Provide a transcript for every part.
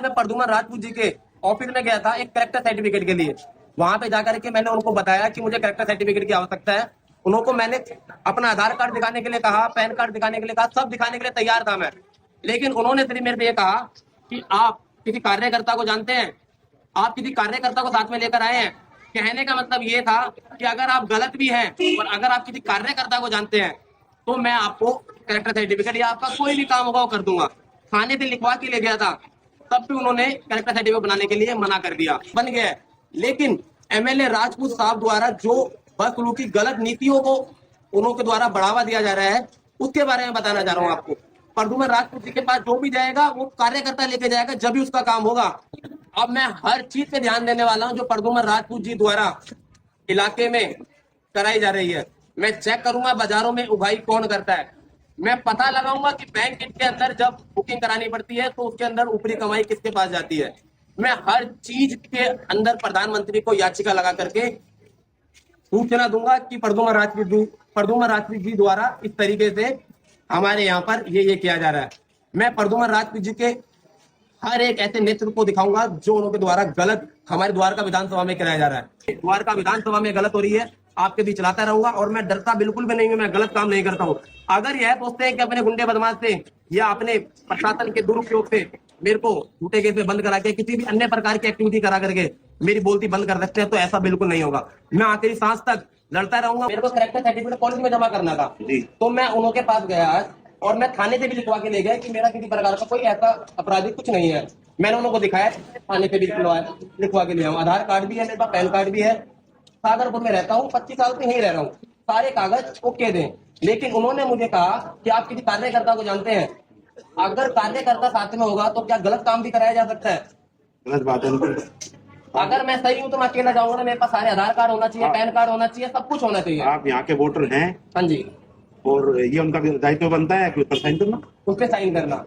मैं प्रद्युमन राजपूत जी के ऑफिस में गया था एक कैरेक्टर सर्टिफिकेट के लिए। वहां पे जाकर के मैंने उनको बताया कि मुझे कैरेक्टर सर्टिफिकेट की आवश्यकता है। उनको मैंने अपना आधार कार्ड दिखाने के लिए कहा, पैन कार्ड दिखाने के लिए कहा, सब दिखाने के लिए तैयार था मैं। लेकिन उन्होंने सिर्फ मेरे से ये कहा कि आप किसी कार्यकर्ता को जानते हैं, आप किसी कार्यकर्ता को साथ में लेकर आए हैं। कहने का मतलब ये था कि अगर आप गलत भी हैं और अगर आप किसी कार्यकर्ता को जानते हैं तो मैं आपको कैरेक्टर सर्टिफिकेट या आपका कोई भी काम होगा वो कर दूंगा। थाने से लिखवा के ले गया था, तब भी उन्होंने कैरेक्टर सर्टिफिकेट बनाने के लिए मना कर दिया। बन गया है। लेकिन एमएलए राजपूत साहब द्वारा जो बदसलूकी गलत नीतियों को उनके द्वारा बढ़ावा दिया जा रहा है उसके बारे में बताना चाह रहा हूँ आपको। प्रद्युमन राजपूत जी के पास जो भी जाएगा वो कार्यकर्ता लेके जाएगा, जब भी उसका काम होगा। अब मैं हर चीज पे ध्यान देने वाला हूँ जो प्रद्युमन राजपूत जी द्वारा इलाके में कराई जा रही है। मैं चेक करूंगा बाजारों में उगाई कौन करता है। मैं पता लगाऊंगा कि बैंक के अंदर जब बुकिंग करानी पड़ती है तो उसके अंदर ऊपरी कमाई किसके पास जाती है। मैं हर चीज के अंदर प्रधानमंत्री को याचिका लगा करके सूचना दूंगा कि प्रद्युमन राजपूत जी द्वारा इस तरीके से हमारे यहाँ पर ये किया जा रहा है। मैं प्रद्युमन राजपूत जी के हर एक ऐसे नेतृत्व को दिखाऊंगा जो उनके द्वारा गलत हमारे द्वारका विधानसभा में कराया जा रहा है। द्वारका विधानसभा में गलत हो रही है, आपके बीच चलाता रहूंगा और मैं डरता बिल्कुल भी नहीं हूं, मैं गलत काम नहीं करता हूं। अगर यह सोचते हैं कि अपने गुंडे बदमाश से या अपने प्रशासन के दुरुपयोग से मेरे को झूठे केस में बंद करा के किसी भी अन्य प्रकार की एक्टिविटी करा करके मेरी बोलती बंद कर सकते हैं, तो ऐसा बिल्कुल नहीं होगा। मैं आखिरी सांस तक लड़ता रहूंगा। मेरे को कैरेक्टर सर्टिफिकेट कॉलेज में जमा करना था, तो मैं उनके पास गया और मैं थाने से भी लिखवा के ले गया कि मेरा किसी प्रकार का कोई ऐसा अपराधी कुछ नहीं है। मैंने उनको दिखाया, थाने से भी लिखवा के लिया हूँ। आधार कार्ड भी है मेरे पास, पैन कार्ड भी है। सागरपुर में रहता हूँ, 25 साल से यहीं रह रहा हूँ, सारे कागज ओके दें। लेकिन उन्होंने मुझे कहा कि आप किसी कार्यकर्ता को जानते हैं। अगर कार्यकर्ता साथ में होगा तो क्या गलत काम भी कराया जा सकता है? गलत बात है। अगर मैं सही हूँ तो मैं अकेला जाऊंगा ना, मेरे पास सारे आधार कार्ड होना चाहिए, पैन कार्ड होना चाहिए, सब कुछ होना चाहिए। आप यहाँ के वोटर हैं? हाँ जी। और ये उनका दायित्व बनता है कि ऊपर साइन करना, उस पे साइन करना।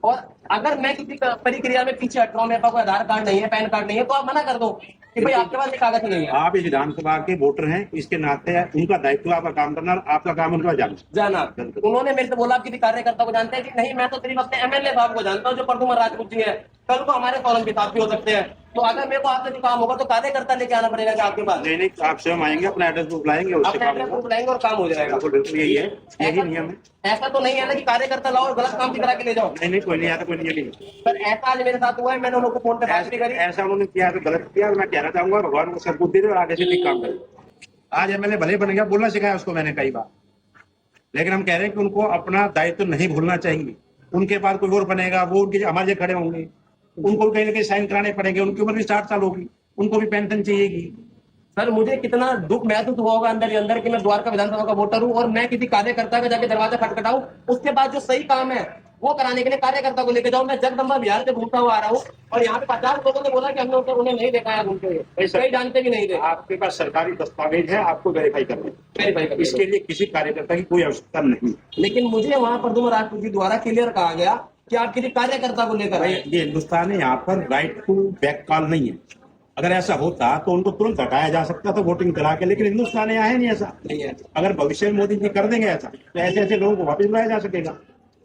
और अगर मैं किसी प्रक्रिया में पीछे हट रहा हूँ, मेरे पास कोई आधार कार्ड नहीं है, पैन कार्ड नहीं है, तो आप मना कर दो कि भाई आपके पास कागज नहीं है। आप इस विधानसभा के वोटर हैं, इसके नाते उनका दायित्व आपका काम करना, आपका काम उनका जाना। उन्होंने मेरे से बोला आप किसी कार्यकर्ता को जानते हैं कि नहीं, मैं तो सिर्फ अपने एमएलए साहब को जानता हूँ जो प्रद्युमन राजपूत जी है। कल को हमारे फॉरम के साथ भी हो सकते हैं, तो अगर मेरे को आपसे जो काम होगा तो कार्यकर्ता लेके आना पड़ेगा कि आपके पास। नहीं, आप स्वयं आएंगे, अपना एड्रेस प्रूफ लाएंगे, अपने एड्रेस प्रूफ लाएंगे और काम हो जाएगा। बिल्कुल यही है, यही नियम है। ऐसा तो नहीं है ना कि कार्यकर्ता लाओ और गलत काम भी करा के ले जाओ। नहीं, कोई नहीं आता, कोई नियम नहीं। सर ऐसा आज मेरे साथ हुआ है, मैंने उनको फोन पे बात भी करी। ऐसा उन्होंने किया तो गलत किया, मैं कहना चाहूंगा भगवान को सद्बुद्धि दे और आगे से ठीक काम करे। आज एमएलए भले बन गया, बोलना सिखाया उसको मैंने कई बार, लेकिन हम कह रहे हैं कि उनको अपना दायित्व नहीं भूलना चाहिए। उनके बाद कोई और बनेगा, वो उनके हमारे खड़े होंगे, उनको भी कहीं ना कहीं साइन कराने पड़ेंगे। उनकी उम्र भी 60 साल होगी, उनको भी पेंशन चाहिएगी। सर मुझे कितना दुख महसूस हुआ होगा अंदर ही अंदर कि मैं द्वारका विधानसभा का वोटर हूँ और मैं किसी कार्यकर्ता का जाके दरवाजा खटखटाऊं, उसके बाद जो सही काम है वो कराने के लिए कार्यकर्ता को लेके जाऊं। मैं जगदम्बा बिहार से घूमता हुआ आ रहा हूँ और यहाँ पे 50 लोगों ने बोला कि हमने उन्हें नहीं देखा है घूमते हुए, कई जानते भी नहीं थे। आपके पास सरकारी दस्तावेज है, आपको वेरीफाई करना है, इसके लिए किसी कार्यकर्ता की कोई आवश्यकता नहीं। लेकिन मुझे वहाँ प्रद्युमन राजपूत जी द्वारा क्लियर कहा गया कि आप किसी कार्यकर्ता को लेकर आए। ये हिंदुस्तान है, यहाँ पर राइट टू बैक कॉल नहीं है। अगर ऐसा होता तो उनको तुरंत हटाया जा सकता था वोटिंग करा के, लेकिन हिंदुस्तान यहाँ है नहीं, ऐसा नहीं है। अगर भविष्य में मोदी जी कर देंगे ऐसा तो ऐसे लोगों को वापस बुलाया जा सकेगा।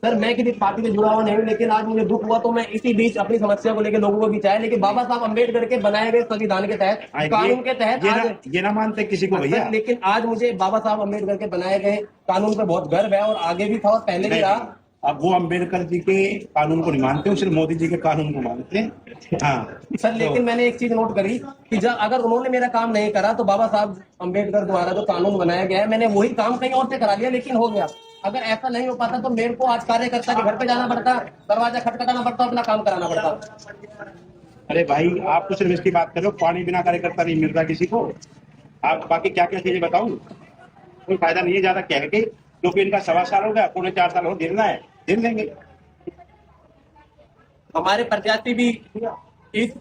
सर मैं किसी पार्टी से जुड़ा हुआ नहीं हूँ, लेकिन आज मुझे दुख हुआ तो मैं इसी बीच अपनी समस्या को लेकर लोगों को बिचाया। लेकिन बाबा साहब अम्बेडकर के बनाए गए संविधान के तहत, कानून के तहत ये ना मानते किसी को भैया, लेकिन आज मुझे बाबा साहब अम्बेडकर के बनाए गए कानून पर बहुत गर्व है और आगे भी था और पहले भी रहा। अब वो अम्बेडकर जी के कानून को नहीं मानते, सिर्फ मोदी जी के कानून को मानते हैं। हाँ सर लेकिन मैंने एक चीज नोट करी कि जब अगर उन्होंने मेरा काम नहीं करा तो बाबा साहब अम्बेडकर द्वारा जो कानून बनाया गया है मैंने वही काम कहीं और से करा लिया, लेकिन हो गया। अगर ऐसा नहीं हो पाता तो मेरे को आज कार्यकर्ता के घर पे जाना पड़ता, दरवाजा खटखटाना पड़ता, अपना काम कराना पड़ता। अरे भाई आप तो सिर्फ इसकी बात करो, पानी बिना कार्यकर्ता नहीं मिलता किसी को। आप बाकी क्या क्या चीजें बताऊं, कोई फायदा नहीं है ज्यादा कह के, क्योंकि इनका 1.25 साल हो गया, 4.25 साल हो गिरना है, गिर लेंगे। हमारे प्रत्याशी भी इस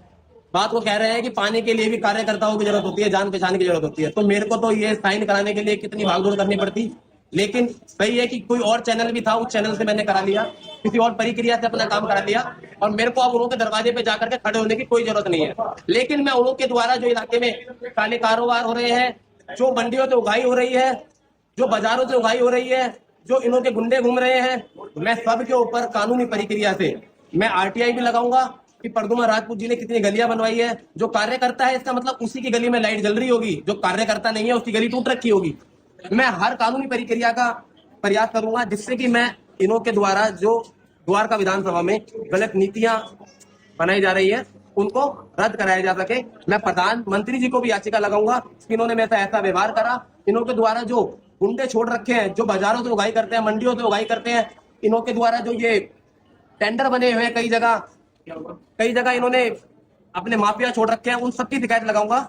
बात को कह रहे हैं कि पानी के लिए भी कार्यकर्ताओं की जरूरत होती है, जान पहचान की जरूरत होती है। तो मेरे को तो ये साइन कराने के लिए कितनी भागदौड़ करनी पड़ती, लेकिन सही है कि कोई और चैनल भी था, उस चैनल से मैंने करा लिया, किसी और प्रक्रिया से अपना काम करा लिया और मेरे को अब उनके दरवाजे पे जाकर के खड़े होने की कोई जरूरत नहीं है। लेकिन मैं उनके द्वारा जो इलाके में काले कारोबार हो रहे हैं, जो मंडियों से उगाई हो रही है, जो बाजारों से उगाई हो रही है, जो इन्हों के गुंडे घूम रहे हैं, मैं सबके ऊपर कानूनी प्रक्रिया से मैं आरटीआई भी लगाऊंगा, कि प्रद्युमन राजपूत जी ने कितनी गलियां बनवाई है। जो कार्यकर्ता है इसका मतलब उसी की गली में लाइट जल रही होगी, जो कार्यकर्ता नहीं है उसकी गली टूट रखी होगी। मैं हर कानूनी प्रक्रिया का प्रयास करूंगा जिससे कि मैं इनों के द्वारा जो द्वारका विधानसभा में गलत नीतियां बनाई जा रही है उनको रद्द कराया जा सके। मैं प्रधानमंत्री जी को भी याचिका लगाऊंगा कि इन्होंने मेरे साथ ऐसा व्यवहार करा। इनों के द्वारा जो गुंडे छोड़ रखे हैं, जो बाजारों से उगाई करते हैं, मंडियों से उगाई करते हैं, इनों के द्वारा जो ये टेंडर बने हुए हैं कई जगह इन्होंने अपने माफिया छोड़ रखे हैं, उन सबकी शिकायत लगाऊंगा।